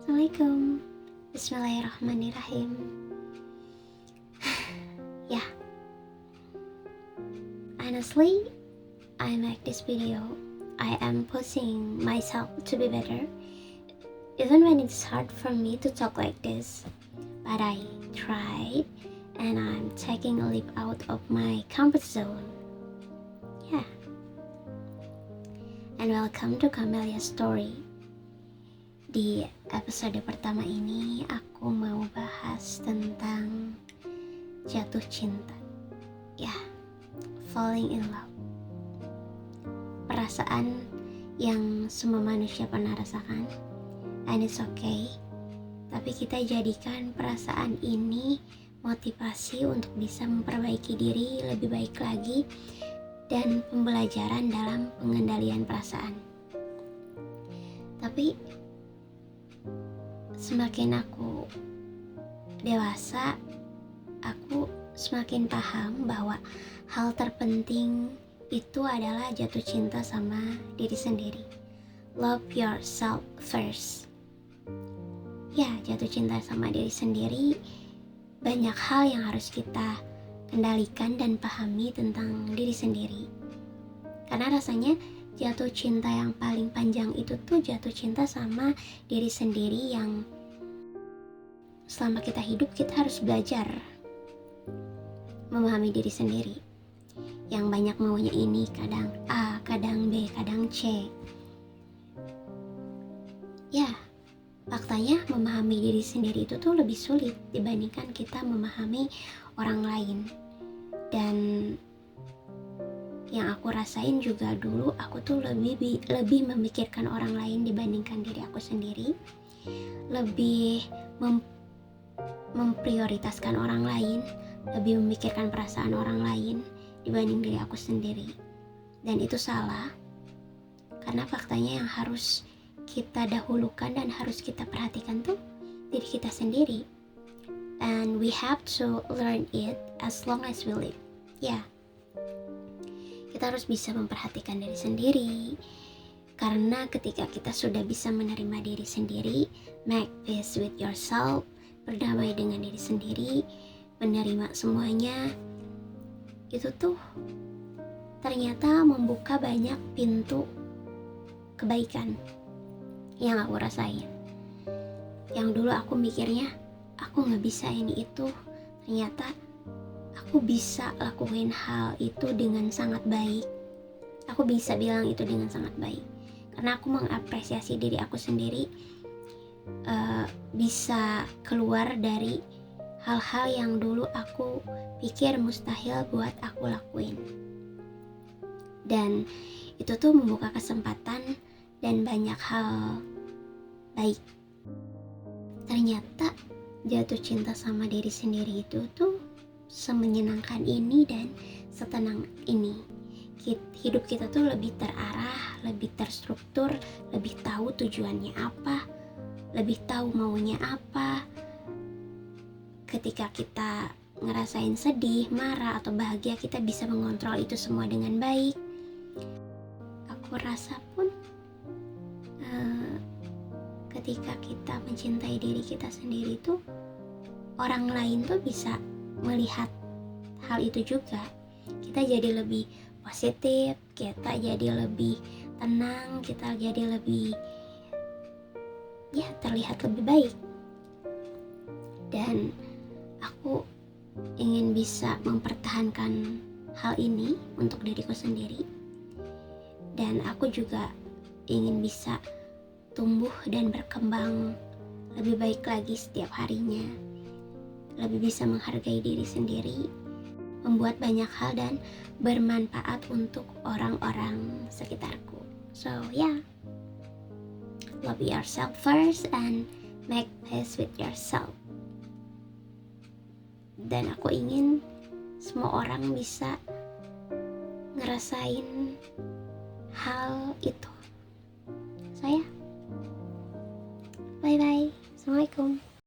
Assalamualaikum. Bismillahirrahmanirrahim. Yeah, honestly, I make this video. I am pushing myself to be better, even when it's hard for me to talk like this. But I tried, and I'm taking a leap out of my comfort zone. Yeah. And welcome to Camellia Story. Di episode pertama ini aku mau bahas tentang jatuh cinta. Ya, falling in love. Perasaan yang semua manusia pernah rasakan. And it's okay. Tapi kita jadikan perasaan ini motivasi untuk bisa memperbaiki diri lebih baik lagi dan pembelajaran dalam pengendalian perasaan. Tapi semakin aku dewasa, aku semakin paham bahwa hal terpenting itu adalah jatuh cinta sama diri sendiri. Love yourself first. Ya, jatuh cinta sama diri sendiri, banyak hal yang harus kita kendalikan dan pahami tentang diri sendiri. Karena rasanya jatuh cinta yang paling panjang itu tuh jatuh cinta sama diri sendiri yang selama kita hidup kita harus belajar memahami diri sendiri. Yang banyak maunya ini kadang A, kadang B, kadang C. Ya, faktanya memahami diri sendiri itu tuh lebih sulit dibandingkan kita memahami orang lain. Dan yang aku rasain juga dulu, aku tuh lebih memikirkan orang lain dibandingkan diri aku sendiri. Lebih memprioritaskan orang lain, lebih memikirkan perasaan orang lain dibanding diri aku sendiri. Dan itu salah, karena faktanya yang harus kita dahulukan dan harus kita perhatikan tuh diri kita sendiri. And we have to learn it as long as we live. Ya, kita harus bisa memperhatikan diri sendiri, karena ketika kita sudah bisa menerima diri sendiri, make peace with yourself, berdamai dengan diri sendiri, menerima semuanya, itu tuh ternyata membuka banyak pintu kebaikan yang aku rasain. Yang dulu aku mikirnya aku gak bisa ini itu, ternyata aku bisa lakuin hal itu dengan sangat baik. Aku bisa bilang itu dengan sangat baik karena aku mengapresiasi diri aku sendiri, bisa keluar dari hal-hal yang dulu aku pikir mustahil buat aku lakuin. Dan itu tuh membuka kesempatan dan banyak hal baik. Ternyata jatuh cinta sama diri sendiri itu tuh semenyenangkan ini dan setenang ini. Hidup kita tuh lebih terarah, lebih terstruktur, lebih tahu tujuannya apa, lebih tahu maunya apa. Ketika kita ngerasain sedih, marah, atau bahagia, kita bisa mengontrol itu semua dengan baik. Aku rasa pun ketika kita mencintai diri kita sendiri tuh, orang lain tuh bisa melihat hal itu juga. Kita jadi lebih positif, kita jadi lebih tenang, kita jadi lebih terlihat lebih baik. Dan aku ingin bisa mempertahankan hal ini untuk diriku sendiri. Dan aku juga ingin bisa tumbuh dan berkembang lebih baik lagi setiap harinya. Lebih bisa menghargai diri sendiri, membuat banyak hal dan bermanfaat untuk orang-orang sekitarku. So yeah, love yourself first and make peace with yourself. Dan aku ingin semua orang bisa ngerasain hal itu.